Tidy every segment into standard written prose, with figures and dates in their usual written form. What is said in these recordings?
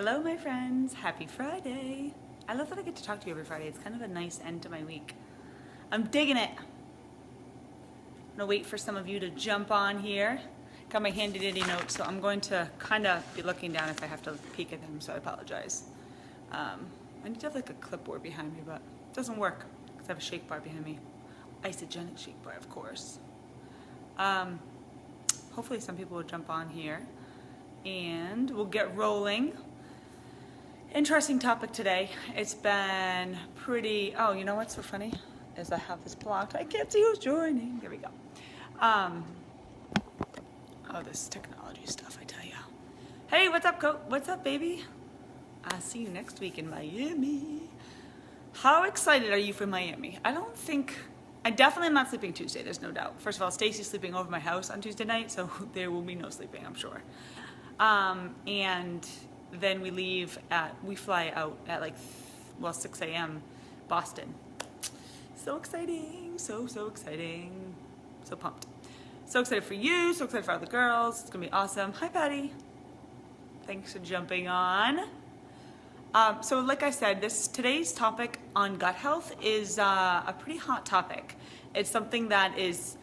Hello, my friends. Happy Friday. I love that I get to talk to you every Friday. It's kind of a nice end to my week. I'm digging it. I'm gonna wait for some of you to jump on here. Got my handy dandy notes, so I'm going to kind of be looking down if I have to peek at them, so I apologize. I need to have like a clipboard behind me, but it doesn't work because I have a shake bar behind me. Isogenic shake bar, of course. Hopefully some people will jump on here and we'll get rolling. Interesting topic today. It's been pretty, oh, you know what's so funny? Is I have this blocked. I can't see who's joining. There we go. Oh, this technology stuff, I tell you. Hey, what's up, what's up, baby? I'll see you next week in Miami. How excited are you for Miami? I definitely am not sleeping Tuesday, there's no doubt. First of all, Stacy's sleeping over my house on Tuesday night, so there will be no sleeping, I'm sure. And then we fly out at 6 a.m. Boston. So exciting, so exciting. So pumped. So excited for you, so excited for all the girls. It's gonna be awesome. Hi, Patty. Thanks for jumping on. So like I said, today's topic on gut health is a pretty hot topic. It's something that is,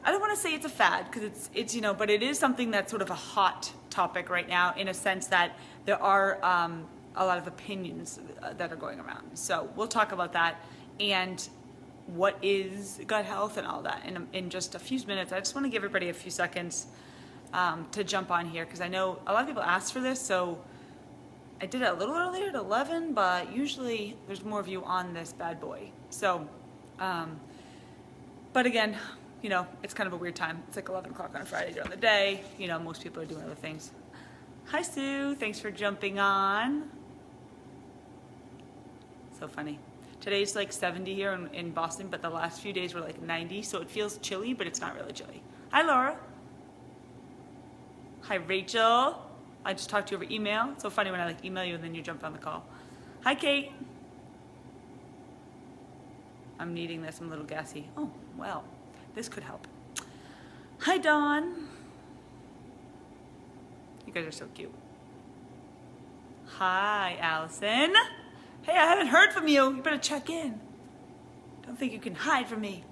I don't want to say it's a fad because it's but it is something that's sort of a hot topic right now in a sense that there are a lot of opinions that are going around. So we'll talk about that and what is gut health and all that in just a few minutes. I just want to give everybody a few seconds to jump on here because I know a lot of people asked for this, so I did it a little earlier at 11, but usually there's more of you on this bad boy. So, but again, it's kind of a weird time. It's like 11 o'clock on a Friday during the day. Most people are doing other things. Hi, Sue. Thanks for jumping on. So funny. Today's like 70 here in Boston, but the last few days were like 90, so it feels chilly, but it's not really chilly. Hi, Laura. Hi, Rachel. I just talked to you over email. It's so funny when I email you and then you jump on the call. Hi, Kate. I'm needing this. I'm a little gassy. Oh, well, this could help. Hi, Dawn. You guys are so cute. Hi, Allison. Hey, I haven't heard from you. You better check in. Don't think you can hide from me.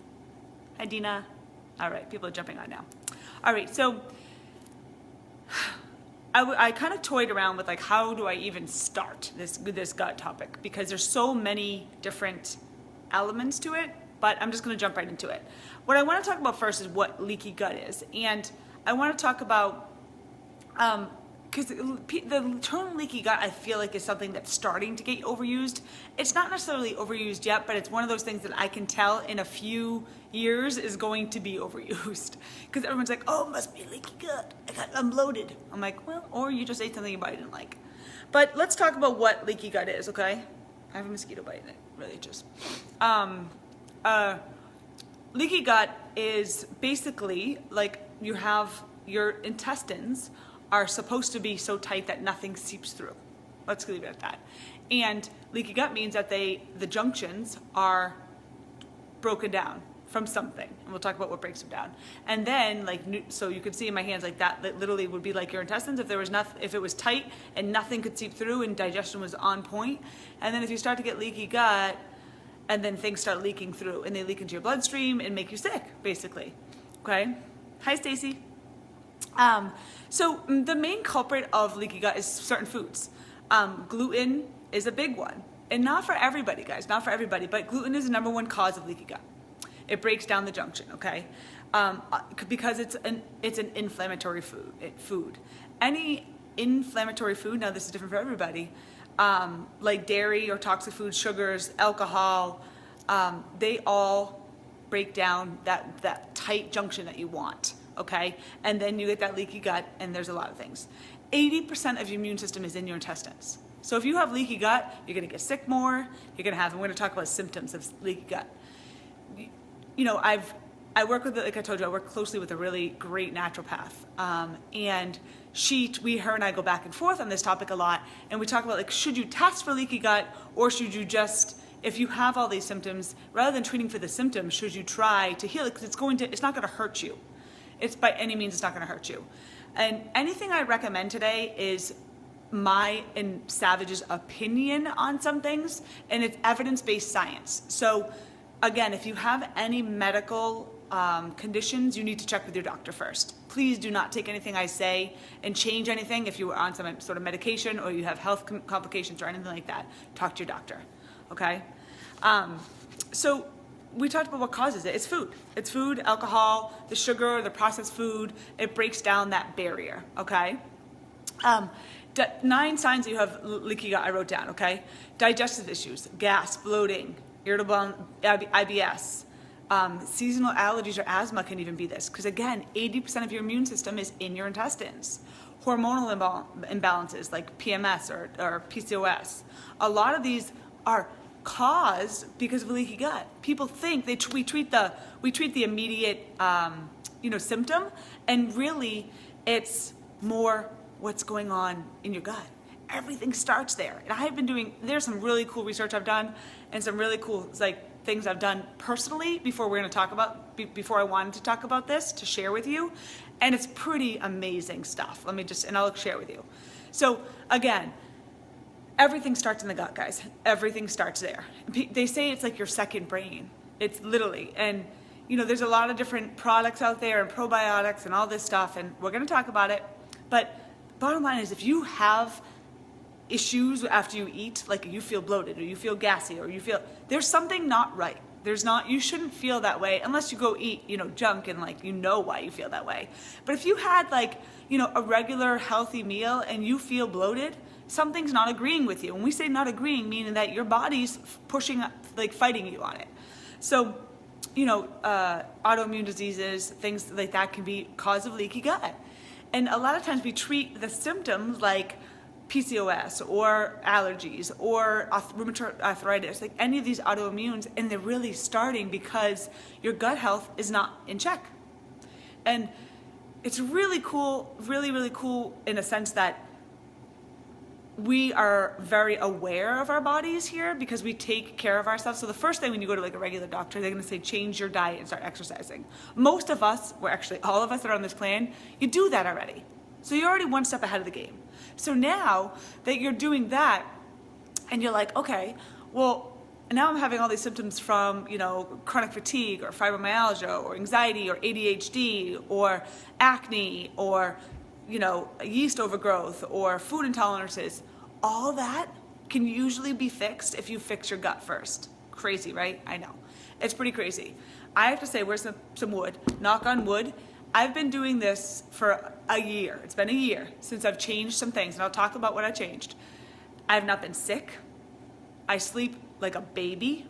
Hi, Dina. All right, people are jumping on now. All right, so I kind of toyed around with how do I even start this gut topic because there's so many different elements to it, but I'm just going to jump right into it. What I want to talk about first is what leaky gut is, and I want to talk about because the term leaky gut I feel like is something that's starting to get overused. It's not necessarily overused yet, but it's one of those things that I can tell in a few years is going to be overused because everyone's like, oh, it must be leaky gut. I'm bloated. I'm like, well, or you just ate something your body didn't like. But let's talk about what leaky gut is, okay? I have a mosquito bite in it, really just. Leaky gut is basically you have your intestines are supposed to be so tight that nothing seeps through. Let's leave it at that. And leaky gut means that the junctions are broken down from something. And we'll talk about what breaks them down. And then so you can see in my hands that literally would be like your intestines if it was tight and nothing could seep through and digestion was on point. And then if you start to get leaky gut and then things start leaking through and they leak into your bloodstream and make you sick, basically. Okay? Hi, Stacy. So the main culprit of leaky gut is certain foods. Gluten is a big one. And not for everybody, guys, not for everybody, but gluten is the number one cause of leaky gut. It breaks down the junction, okay? Because it's an inflammatory food. Any inflammatory food, now this is different for everybody, like dairy or toxic foods, sugars, alcohol, they all break down that tight junction that you want. Okay, and then you get that leaky gut, and there's a lot of things. 80% of your immune system is in your intestines. So if you have leaky gut, you're gonna get sick more. We're gonna talk about symptoms of leaky gut. I work with, like I told you, I work closely with a really great naturopath, and her and I go back and forth on this topic a lot, and we talk about should you test for leaky gut, or should you just, if you have all these symptoms, rather than treating for the symptoms, should you try to heal it because it's not gonna hurt you. It's by any means, it's not going to hurt you. And anything I recommend today is my and Savage's opinion on some things, and it's evidence-based science. So again, if you have any medical conditions, you need to check with your doctor first. Please do not take anything I say and change anything. If you are on some sort of medication or you have health complications or anything like that, talk to your doctor, okay? So we talked about what causes it. It's food. It's food, alcohol, the sugar, the processed food. It breaks down that barrier, okay? 9 signs that you have leaky gut I wrote down, okay? Digestive issues, gas, bloating, irritable IBS, seasonal allergies or asthma can even be this, because again, 80% of your immune system is in your intestines. Hormonal imbalances like PMS or PCOS. A lot of these are caused because of a leaky gut. People think we treat the immediate symptom, and really it's more what's going on in your gut. Everything starts there. And there's some really cool research I've done and some really cool things I've done personally before I wanted to talk about this to share with you. And it's pretty amazing stuff. And I'll share with you. So again, everything starts in the gut, guys. Everything starts there. They say it's like your second brain. It's literally, and there's a lot of different products out there and probiotics and all this stuff, and we're gonna talk about it. But bottom line is, if you have issues after you eat, like you feel bloated or you feel gassy or there's something not right. You shouldn't feel that way unless you go eat, junk and why you feel that way. But if you had a regular healthy meal and you feel bloated, something's not agreeing with you. When we say not agreeing, meaning that your body's pushing, fighting you on it. So, autoimmune diseases, things like that can be cause of leaky gut. And a lot of times we treat the symptoms like PCOS or allergies or rheumatoid arthritis, like any of these autoimmunes, and they're really starting because your gut health is not in check. And it's really cool, really, really cool in a sense that we are very aware of our bodies here because we take care of ourselves. So the first thing when you go to a regular doctor, they're going to say, change your diet and start exercising. Most of us, actually all of us that are on this plan, you do that already. So you're already one step ahead of the game. So now that you're doing that and you're like, okay, well, now I'm having all these symptoms from, chronic fatigue or fibromyalgia or anxiety or ADHD or acne or yeast overgrowth or food intolerances. All that can usually be fixed if you fix your gut first. Crazy, right? I know. It's pretty crazy. I have to say, where's some wood? Knock on wood. I've been doing this for a year. It's been a year since I've changed some things, and I'll talk about what I changed. I have not been sick. I sleep like a baby.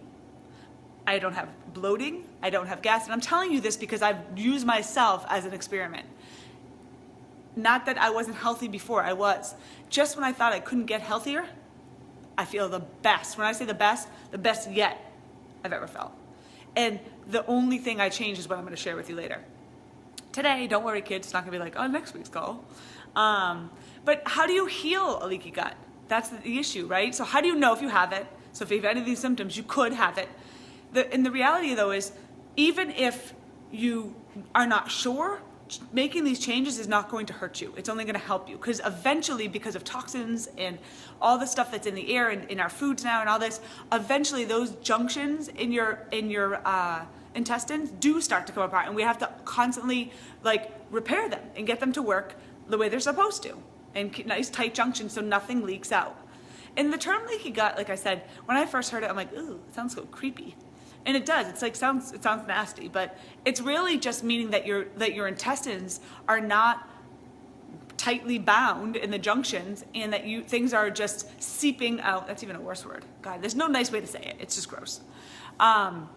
I don't have bloating. I don't have gas. And I'm telling you this because I've used myself as an experiment. Not that I wasn't healthy before, I was. Just when I thought I couldn't get healthier, I feel the best. When I say the best yet I've ever felt. And the only thing I changed is what I'm going to share with you later. Today, don't worry kids, it's not going to be like, next week's goal. But how do you heal a leaky gut? That's the issue, right? So how do you know if you have it? So if you have any of these symptoms, you could have it. And the reality though is, even if you are not sure, making these changes is not going to hurt you. It's only going to help you, because eventually, because of toxins and all the stuff that's in the air and in our foods now and all this, eventually those junctions in your intestines do start to come apart, and we have to constantly repair them and get them to work the way they're supposed to, and keep nice tight junctions so nothing leaks out. And the term leaky gut, like I said, when I first heard it, I'm like, ooh, it sounds so creepy. And it does. It sounds nasty, but it's really just meaning that your intestines are not tightly bound in the junctions, and that things are just seeping out. That's even a worse word. God, there's no nice way to say it. It's just gross. And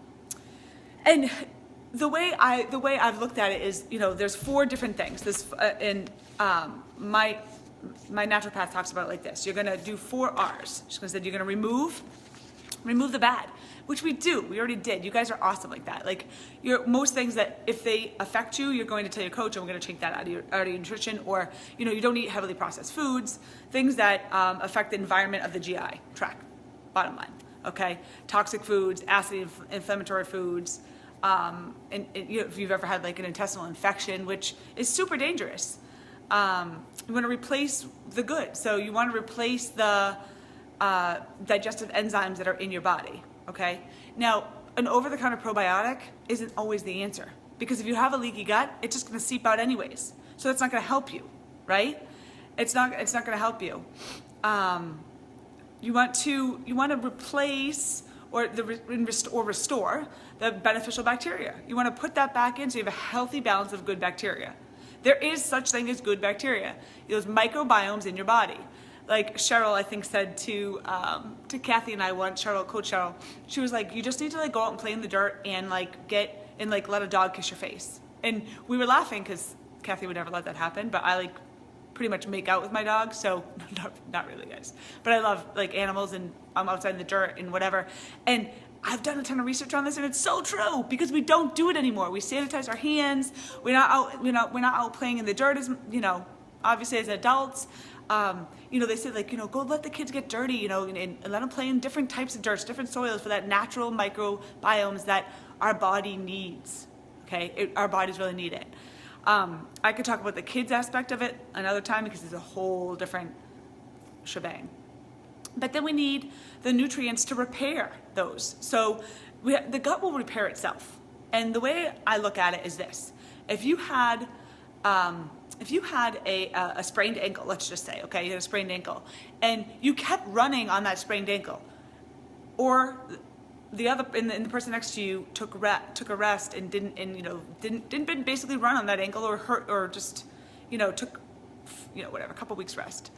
the way I've looked at it is, there's 4 different things. My naturopath talks about it like this. You're going to do 4 R's. She's going to say you're going to remove the bad, which we do. We already did. You guys are awesome like that. Most things that if they affect you, you're going to tell your coach, and we're going to take that out of your nutrition, or you don't eat heavily processed foods, things that affect the environment of the GI tract. Bottom line, okay? Toxic foods, acid inflammatory foods, and if you've ever had an intestinal infection, which is super dangerous. You want to replace the good. So you want to replace the digestive enzymes that are in your body, okay? Now, an over-the-counter probiotic isn't always the answer, because if you have a leaky gut, it's just going to seep out anyways. So it's not going to help you, right? It's not going to help you. You want to replace or restore the beneficial bacteria. You want to put that back in so you have a healthy balance of good bacteria. There is such thing as good bacteria, those microbiomes in your body. Like Cheryl, I think, said to Kathy and I once, Coach Cheryl, she was like, you just need to like go out and play in the dirt and like let a dog kiss your face. And we were laughing because Kathy would never let that happen, but I like pretty much make out with my dog, so not really, guys. But I love like animals, and I'm outside in the dirt and whatever. And I've done a ton of research on this, and it's so true, because we don't do it anymore. We sanitize our hands. We're not out playing in the dirt as, obviously as adults. They say like, go let the kids get dirty, and let them play in different types of dirt, different soils for that natural microbiomes that our body needs. Okay, our bodies really need it. I could talk about the kids aspect of it another time, because it's a whole different shebang. But then we need the nutrients to repair those. So the gut will repair itself. And the way I look at it is this: if you had a sprained ankle, let's just say, okay, you had a sprained ankle, and you kept running on that sprained ankle, or the person next to you took a rest and didn't basically run on that ankle, or hurt, or just took whatever, a couple weeks rest.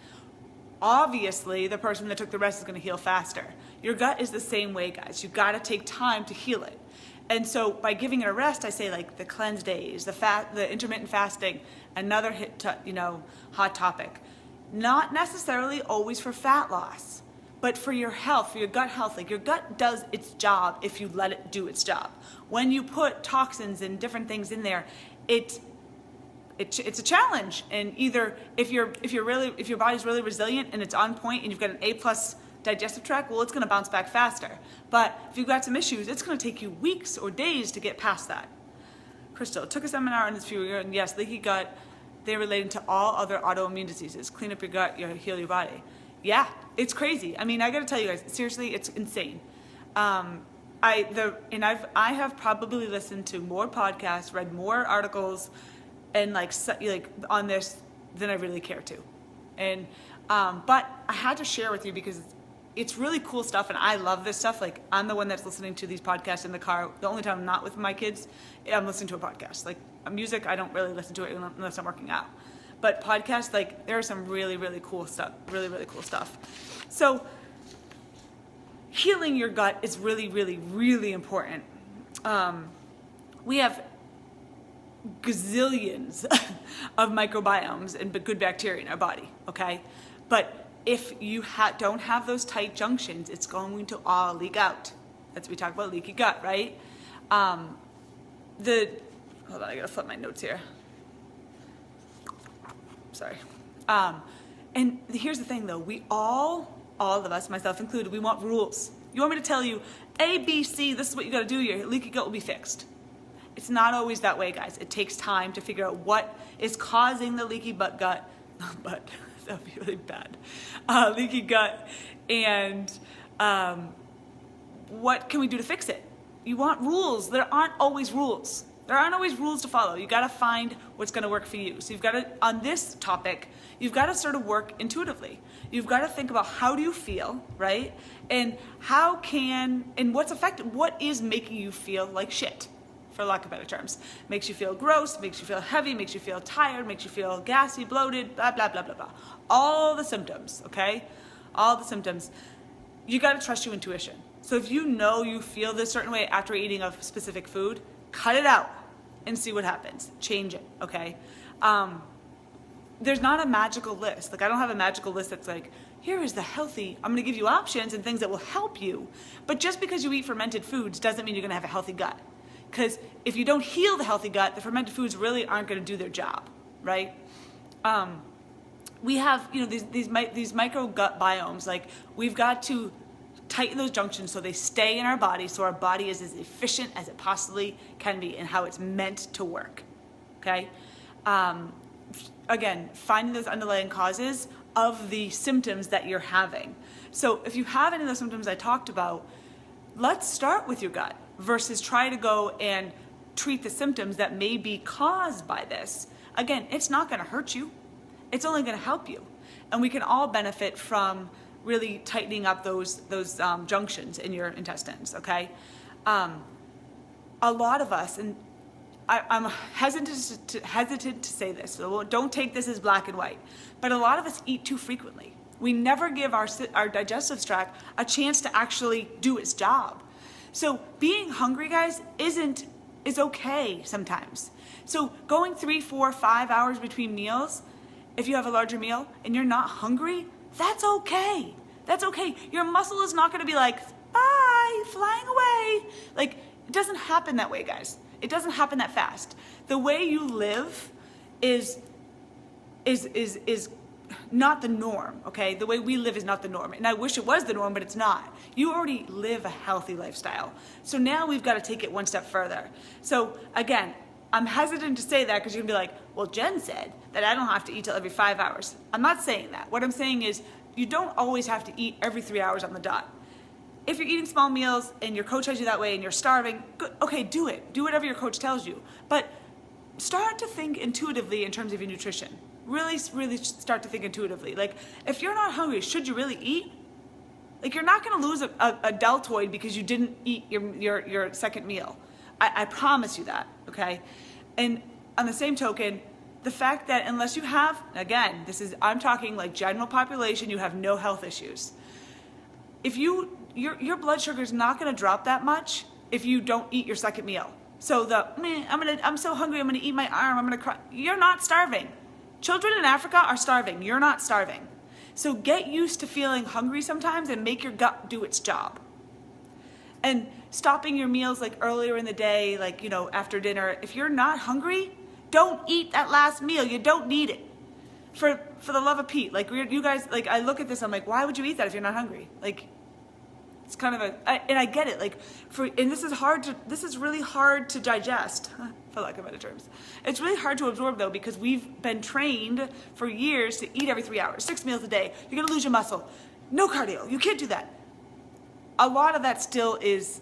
Obviously, the person that took the rest is going to heal faster. Your gut is the same way, guys. You've got to take time to heal it. And so by giving it a rest, I say like the cleanse days, the intermittent fasting, another hot topic. Not necessarily always for fat loss, but for your health, for your gut health. Like, your gut does its job if you let it do its job. When you put toxins and different things in there, it's a challenge. And either if your body's really resilient and it's on point and you've got an A+ digestive tract, well, it's going to bounce back faster. But if you've got some issues, it's going to take you weeks or days to get past that. Crystal took a seminar on this few years, and yes, leaky gut, they're related to all other autoimmune diseases. Clean up your gut, you'll heal your body. Yeah, it's crazy. I mean, I got to tell you guys, seriously, it's insane. I have probably listened to more podcasts, read more articles, and like on this than I really care to. And but I had to share with you because it's really cool stuff, and I love this stuff. Like, I'm the one that's listening to these podcasts in the car. The only time I'm not with my kids, I'm listening to a podcast. Like, music, I don't really listen to it unless I'm working out. But podcasts, like, there are some really, really cool stuff. Really, really cool stuff. So healing your gut is really, really, really important. We have gazillions of microbiomes and good bacteria in our body, okay? But if you don't have those tight junctions, it's going to all leak out. That's what we talk about, leaky gut, right? Hold on, I gotta flip my notes here. Sorry. And here's the thing, though. We all of us, myself included, we want rules. You want me to tell you, A, B, C, this is what you gotta do, your leaky gut will be fixed. It's not always that way, guys. It takes time to figure out what is causing the leaky gut. But that would be really bad. Leaky gut, and what can we do to fix it? You want rules. There aren't always rules. There aren't always rules to follow. You got to find what's going to work for you. So you've got to, on this topic, you've got to sort of work intuitively. You've got to think about, how do you feel, right? And what is making you feel like shit, for lack of better terms. Makes you feel gross, makes you feel heavy, makes you feel tired, makes you feel gassy, bloated, blah, blah, blah, blah, blah. All the symptoms, okay? All the symptoms. You got to trust your intuition. So if you know you feel this certain way after eating a specific food, cut it out and see what happens. Change it, okay? There's not a magical list. Like, I don't have a magical list that's like, here is the healthy, I'm gonna give you options and things that will help you. But just because you eat fermented foods doesn't mean you're gonna have a healthy gut. Because if you don't heal the healthy gut, the fermented foods really aren't gonna do their job, right? We have, these micro gut biomes. Like, we've got to tighten those junctions so they stay in our body, so our body is as efficient as it possibly can be and how it's meant to work, okay? again, finding those underlying causes of the symptoms that you're having. So if you have any of the symptoms I talked about, let's start with your gut versus try to go and treat the symptoms that may be caused by this. Again, it's not going to hurt you. It's only going to help you. And we can all benefit from really tightening up those junctions in your intestines, okay? A lot of us, and I'm hesitant to say this, so don't take this as black and white, but a lot of us eat too frequently. We never give our digestive tract a chance to actually do its job. So being hungry, guys, is okay sometimes. So going 3, 4, 5 hours between meals, if you have a larger meal and you're not hungry, that's okay. That's okay. Your muscle is not going to be like, bye, flying away. Like, it doesn't happen that way, guys. It doesn't happen that fast. The way you live is not the norm, okay? The way we live is not the norm. And I wish it was the norm, but it's not. You already live a healthy lifestyle. So now we've got to take it one step further. So again, I'm hesitant to say that because you're gonna be like, well, Jen said that I don't have to eat till every 5 hours. I'm not saying that. What I'm saying is you don't always have to eat every 3 hours on the dot. If you're eating small meals and your coach has you that way and you're starving, good, okay, do it. Do whatever your coach tells you. But start to think intuitively in terms of your nutrition. Really start to think intuitively. Like, if you're not hungry, should you really eat? Like, you're not going to lose a deltoid because you didn't eat your second meal. I promise you that, okay? And on the same token, the fact that unless you have, again, I'm talking like general population, you have no health issues. If your blood sugar is not going to drop that much if you don't eat your second meal. So I'm so hungry, I'm going to eat my arm, I'm going to cry. You're not starving. Children in Africa are starving. You're not starving. So get used to feeling hungry sometimes and make your gut do its job. And stopping your meals like earlier in the day, like, after dinner. If you're not hungry, don't eat that last meal. You don't need it. For the love of Pete, like, you guys, like, I look at this, I'm like, why would you eat that if you're not hungry? Like, it's kind of and I get it, like, and this is really hard to digest, for lack of better terms. It's really hard to absorb though, because we've been trained for years to eat every 3 hours, 6 meals a day. You're gonna lose your muscle. No cardio, you can't do that. A lot of that still is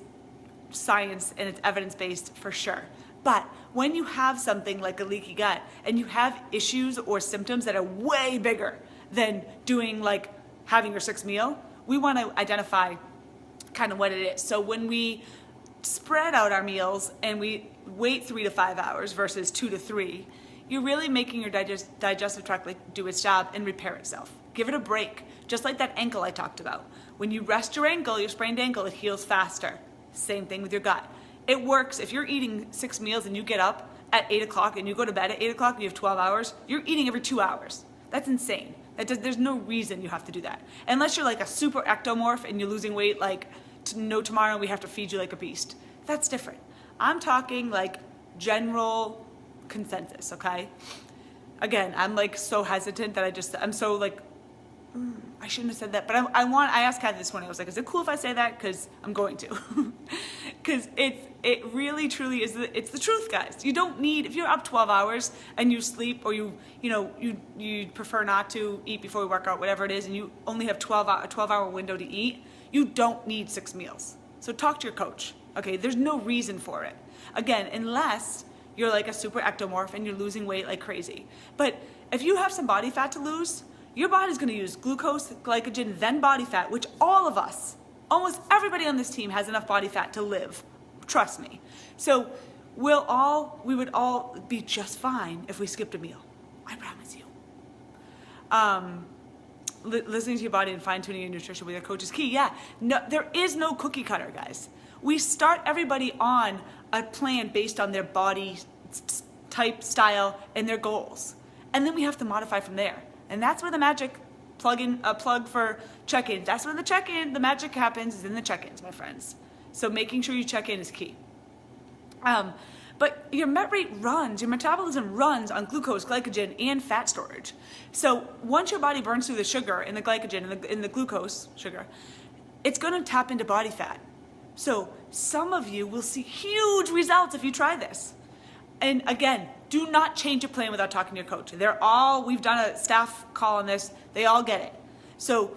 science and it's evidence-based for sure. But when you have something like a leaky gut and you have issues or symptoms that are way bigger than having your 6th meal, we want to identify kind of what it is. So when we spread out our meals and we wait 3 to 5 hours versus 2 to 3, you're really making your digestive tract do its job and repair itself. Give it a break. Just like that ankle I talked about. When you rest your ankle, your sprained ankle, it heals faster. Same thing with your gut. It works. If you're eating 6 meals and you get up at 8 o'clock and you go to bed at 8 o'clock and you have 12 hours, you're eating every 2 hours. That's insane. There's no reason you have to do that. Unless you're like a super ectomorph and you're losing weight tomorrow we have to feed you like a beast. That's different. I'm talking like general consensus, okay? Again, I'm like so hesitant that I'm so like, I shouldn't have said that, but I asked Kathy this morning, I was like, is it cool if I say that? Because I'm going to. Because it really truly is, it's the truth, guys. You don't need, if you're up 12 hours and you sleep or you prefer not to eat before you work out, whatever it is, and you only have a 12-hour window to eat, you don't need 6 meals. So talk to your coach, okay? There's no reason for it. Again, unless you're like a super ectomorph and you're losing weight like crazy. But if you have some body fat to lose, your body's gonna use glucose, glycogen, then body fat, which all of us, almost everybody on this team has enough body fat to live. Trust me. So we would all be just fine if we skipped a meal. I promise you. Listening to your body and fine-tuning your nutrition with your coach is key. Yeah, no, there is no cookie cutter, guys. We start everybody on a plan based on their body type, style, and their goals. And then we have to modify from there. And that's where the magic plug for check-ins. That's where the magic happens, is in the check-ins, my friends. So making sure you check in is key. But your metabolism runs on glucose, glycogen, and fat storage. So once your body burns through the sugar and the glycogen and the glucose sugar, it's gonna tap into body fat. So some of you will see huge results if you try this. And again, do not change your plan without talking to your coach. We've done a staff call on this. They all get it. So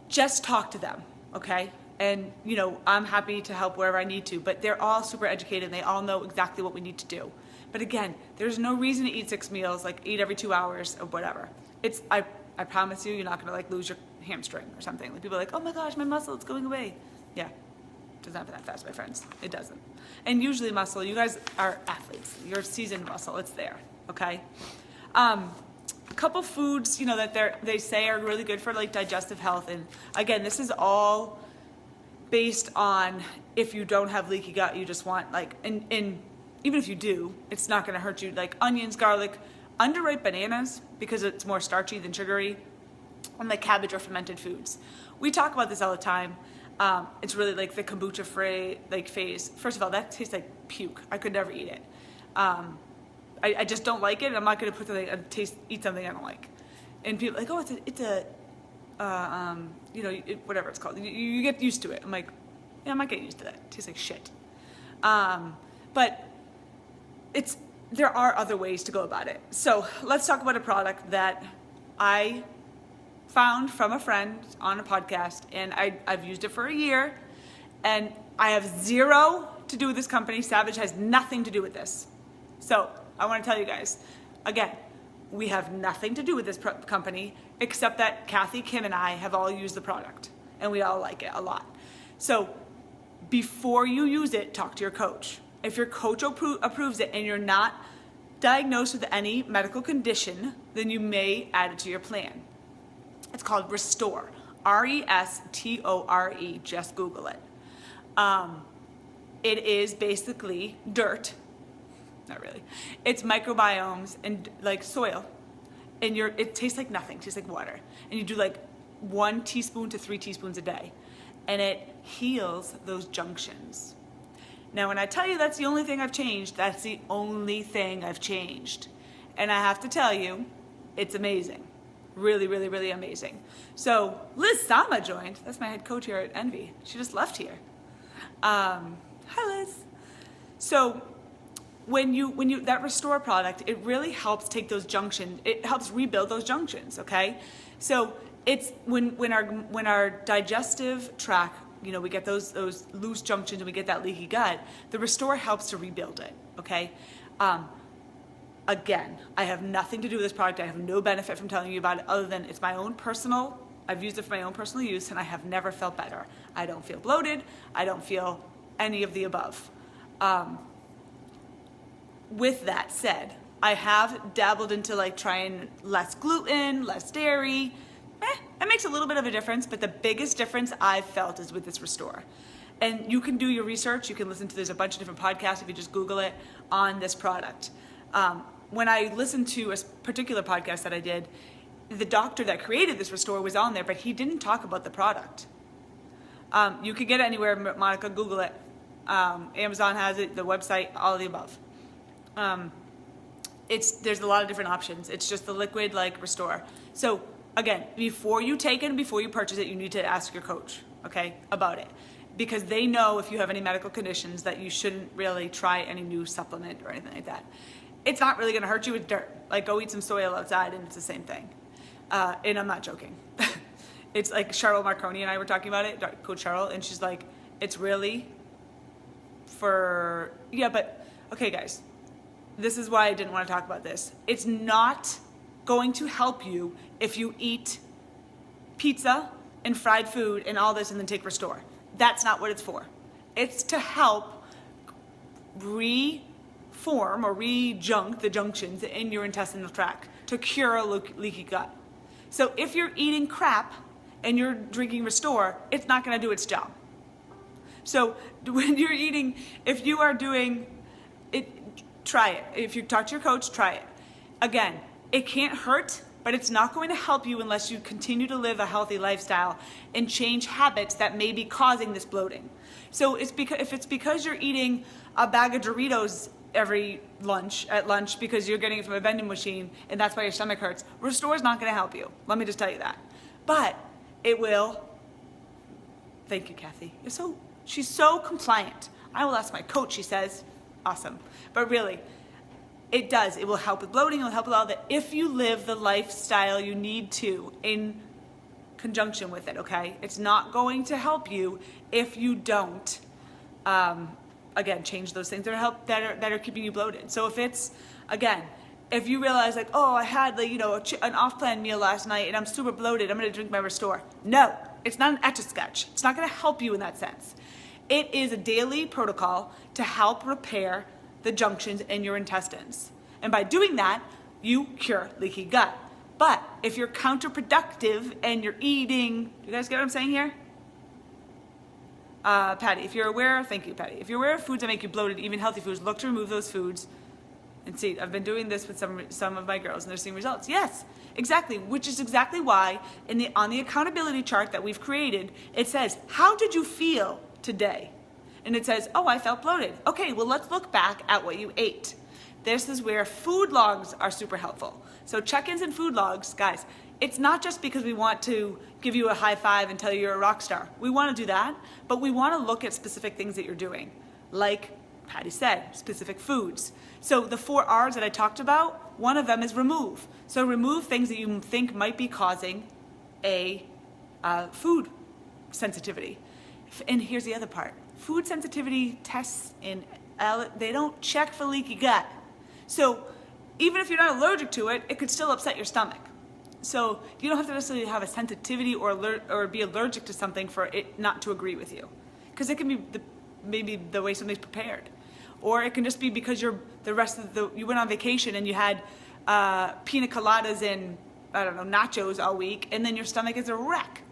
just talk to them, okay? And, I'm happy to help wherever I need to, but they're all super educated and they all know exactly what we need to do. But again, there's no reason to eat 6 meals, like eat every 2 hours or whatever. I promise you're not gonna lose your hamstring or something. Like people are like, oh my gosh, my muscle, it's going away. Yeah, it doesn't happen that fast, my friends. It doesn't. And usually muscle, you guys are athletes. You're seasoned muscle, it's there, okay? A couple foods, that they say are really good for digestive health. And again, this is all based on if you don't have leaky gut, you just want and even if you do, it's not gonna hurt you. Like onions, garlic, underripe bananas because it's more starchy than sugary, and cabbage or fermented foods. We talk about this all the time. It's really the kombucha phase. First of all, that tastes like puke. I could never eat it. I just don't like it. I'm not going to eat something I don't like. And people are like, oh, whatever it's called. You get used to it. I'm like, yeah, I'm not getting used to that. It tastes like shit. But there are other ways to go about it. So let's talk about a product that I found from a friend on a podcast, and I've used it for a year, and I have zero to do with this company. Savage has nothing to do with this. So I want to tell you guys, again, we have nothing to do with this company except that Kathy, Kim, and I have all used the product, and we all like it a lot. So before you use it, talk to your coach. If your coach approves it and you're not diagnosed with any medical condition, then you may add it to your plan. It's called Restore, Restore, just Google it. It is basically dirt, not really. It's microbiomes and soil, and it tastes like nothing, it tastes like water. And you do 1 teaspoon to 3 teaspoons a day, and it heals those junctions. Now, when I tell you that's the only thing I've changed, that's the only thing I've changed. And I have to tell you, it's amazing. Really, really, really amazing. So Liz Sama joined. That's my head coach here at Envy. She just left here. Hi, Liz. So when you that Restore product, it really helps take those junctions. It helps rebuild those junctions. Okay. So it's when our digestive tract, we get those loose junctions and we get that leaky gut, the Restore helps to rebuild it, okay? Again, I have nothing to do with this product. I have no benefit from telling you about it other than I've used it for my own personal use, and I have never felt better. I don't feel bloated. I don't feel any of the above. With that said, I have dabbled into trying less gluten, less dairy. It makes a little bit of a difference, but the biggest difference I've felt is with this Restore. And you can do your research. You can there's a bunch of different podcasts if you just Google it on this product. When I listened to a particular podcast that I did, the doctor that created this Restore was on there, but he didn't talk about the product. You can get it anywhere, Monica, Google it. Amazon has it, the website, all of the above. There's a lot of different options. It's just the liquid Restore. So again, before you take it and before you purchase it, you need to ask your coach, okay, about it. Because they know if you have any medical conditions that you shouldn't really try any new supplement or anything like that. It's not really gonna hurt you with dirt. Go eat some soil outside and it's the same thing. And I'm not joking. It's Cheryl Marconi and I were talking about it, Coach Cheryl, and she's like, it's really but okay guys, this is why I didn't want to talk about this. It's not going to help you if you eat pizza and fried food and all this and then take Restore. That's not what it's for. It's to help reform or re-junk the junctions in your intestinal tract to cure a leaky gut. So if you're eating crap and you're drinking Restore, it's not going to do its job. So when you're eating, if you are doing it, try it. If you talk to your coach, try it. Again, it can't hurt, but it's not going to help you unless you continue to live a healthy lifestyle and change habits that may be causing this bloating. So if it's because you're eating a bag of Doritos every lunch because you're getting it from a vending machine and that's why your stomach hurts, Restore is not going to help you. Let me just tell you that. But it will. Thank you, Kathy. She's so compliant. I will ask my coach, she says. awesome. But really, it does. It will help with bloating. It will help with all that if you live the lifestyle you need to in conjunction with it, okay? It's not going to help you if you don't, again, change those things that are keeping you bloated. So if it's, again, if you realize like, oh, I had like, an off-plan meal last night and I'm super bloated, I'm gonna drink my Restore. No, it's not an Etch-a-Sketch. It's not gonna help you in that sense. It is a daily protocol to help repair the junctions in your intestines. And by doing that, you cure leaky gut. But if you're counterproductive and you're eating, you guys get what I'm saying here? Patty, if you're aware, thank you, Patty. If you're aware of foods that make you bloated, even healthy foods, look to remove those foods. And see, I've been doing this with some of my girls and they're seeing results. Yes, exactly, which is exactly why on the accountability chart that we've created, it says, how did you feel today? And it says, oh, I felt bloated. Okay, well, let's look back at what you ate. This is where food logs are super helpful. So check-ins and food logs, guys, it's not just because we want to give you a high five and tell you you're a rock star. We want to do that, but we want to look at specific things that you're doing, like Patty said, specific foods. So the 4 R's that I talked about, one of them is remove. So remove things that you think might be causing a food sensitivity. And here's the other part. Food sensitivity tests they don't check for leaky gut. So even if you're not allergic to it, it could still upset your stomach. So you don't have to necessarily have a sensitivity or be allergic to something for it not to agree with you. Because it can be maybe the way something's prepared. Or it can just be because you went on vacation and you had pina coladas and, I don't know, nachos all week, and then your stomach is a wreck.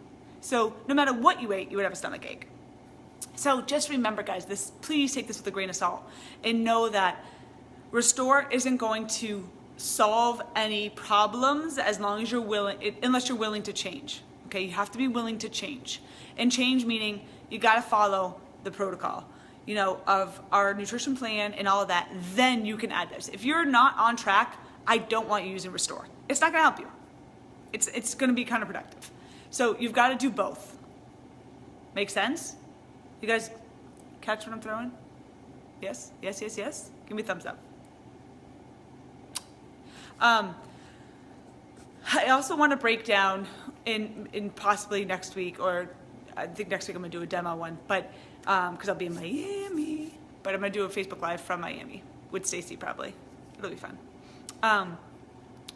So no matter what you ate, you would have a stomach ache. So just remember, guys, please take this with a grain of salt and know that Restore isn't going to solve any problems as long as unless you're willing to change. Okay, you have to be willing to change. And change meaning you got to follow the protocol, of our nutrition plan and all of that. Then you can add this. If you're not on track, I don't want you using Restore. It's not going to help you. It's going to be counterproductive. So you've got to do both. Make sense? You guys catch what I'm throwing? Yes, yes, yes, yes. Give me a thumbs up. I also want to break down in possibly next week, or I think next week I'm gonna do a demo one, but because I'll be in Miami, but I'm gonna do a Facebook Live from Miami with Stacy probably. It'll be fun.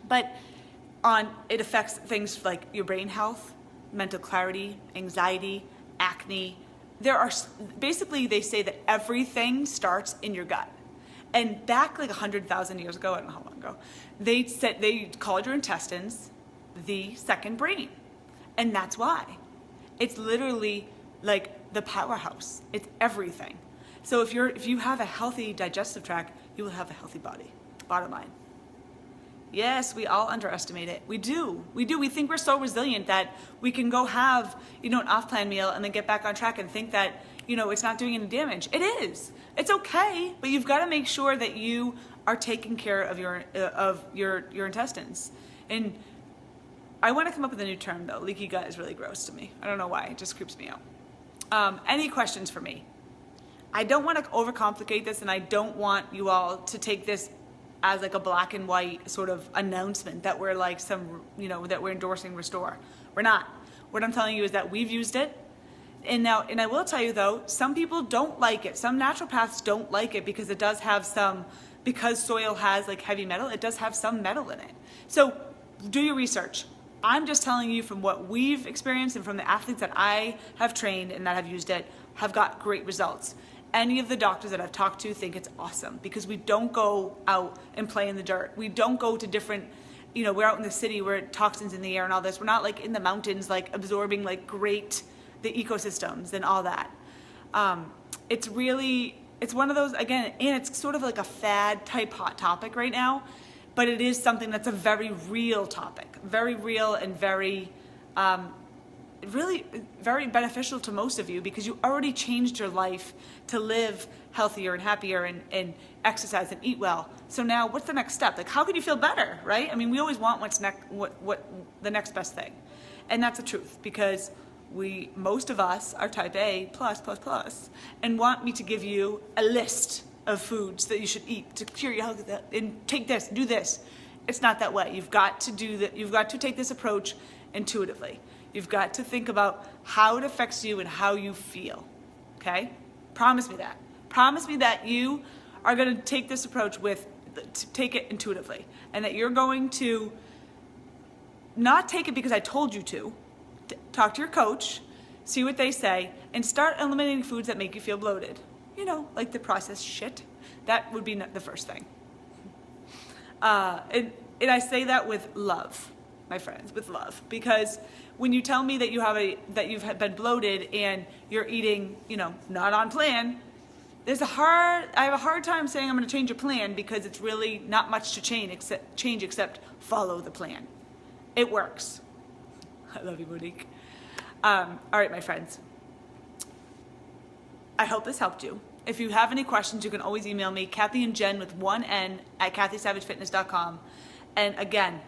But it affects things like your brain health, mental clarity, anxiety, acne. Basically they say that everything starts in your gut. And back like 100,000 years ago, I don't know how long ago, they called your intestines the second brain. And that's why. It's literally like the powerhouse. It's everything. So if you have a healthy digestive tract, you will have a healthy body. Bottom line. Yes, we all underestimate it. We do. We think we're so resilient that we can go have, an off-plan meal and then get back on track and think that, it's not doing any damage. It is. It's okay, but you've got to make sure that you are taking care of your intestines. And I want to come up with a new term though. Leaky gut is really gross to me. I don't know why. It just creeps me out. Any questions for me? I don't want to overcomplicate this, and I don't want you all to take this as like a black and white sort of announcement that we're like that we're endorsing Restore. We're not. What I'm telling you is that we've used it. And I will tell you though, some people don't like it. Some naturopaths don't like it because it does have because soil has like heavy metal, it does have some metal in it. So do your research. I'm just telling you from what we've experienced and from the athletes that I have trained and that have used it have got great results. Any of the doctors that I've talked to think it's awesome because we don't go out and play in the dirt. We don't go to different, we're out in the city where toxins in the air and all this. We're not like in the mountains, like absorbing like the ecosystems and all that. It's one of those, again, and it's sort of like a fad type hot topic right now, but it is something that's a very real topic, very real and very, really very beneficial to most of you because you already changed your life to live healthier and happier and exercise and eat well. So now what's the next step? Like how can you feel better, right? I mean, we always want what's next, what the next best thing. And that's the truth because most of us are type A plus, and want me to give you a list of foods that you should eat to cure your health and take this, do this. It's not that way. You've got to do that. You've got to take this approach intuitively. You've got to think about how it affects you and how you feel. Okay? Promise me that. Promise me that you are going to take this approach to take it intuitively, and that you're going to not take it because I told you to. Talk to your coach, see what they say, and start eliminating foods that make you feel bloated. You know, like the processed shit. That would be the first thing. And I say that with love, my friends, with love, because when you tell me that you've been bloated and you're eating, not on plan, I have a hard time saying I'm going to change your plan, because it's really not much to change except follow the plan. It works. I love you, Monique. All right, my friends. I hope this helped you. If you have any questions, you can always email me, Kathy and Jen with 1 N at kathysavagefitness.com. And again,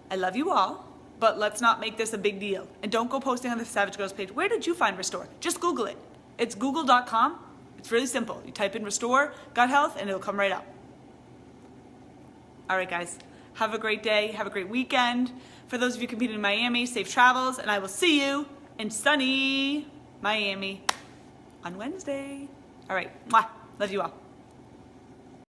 I love you all, but let's not make this a big deal. And don't go posting on the Savage Girls page. Where did you find Restore? Just Google it. It's google.com. It's really simple. You type in Restore Gut Health and it'll come right up. All right, guys. Have a great day. Have a great weekend. For those of you competing in Miami, safe travels, and I will see you in sunny Miami on Wednesday. All right. Mwah. Love you all.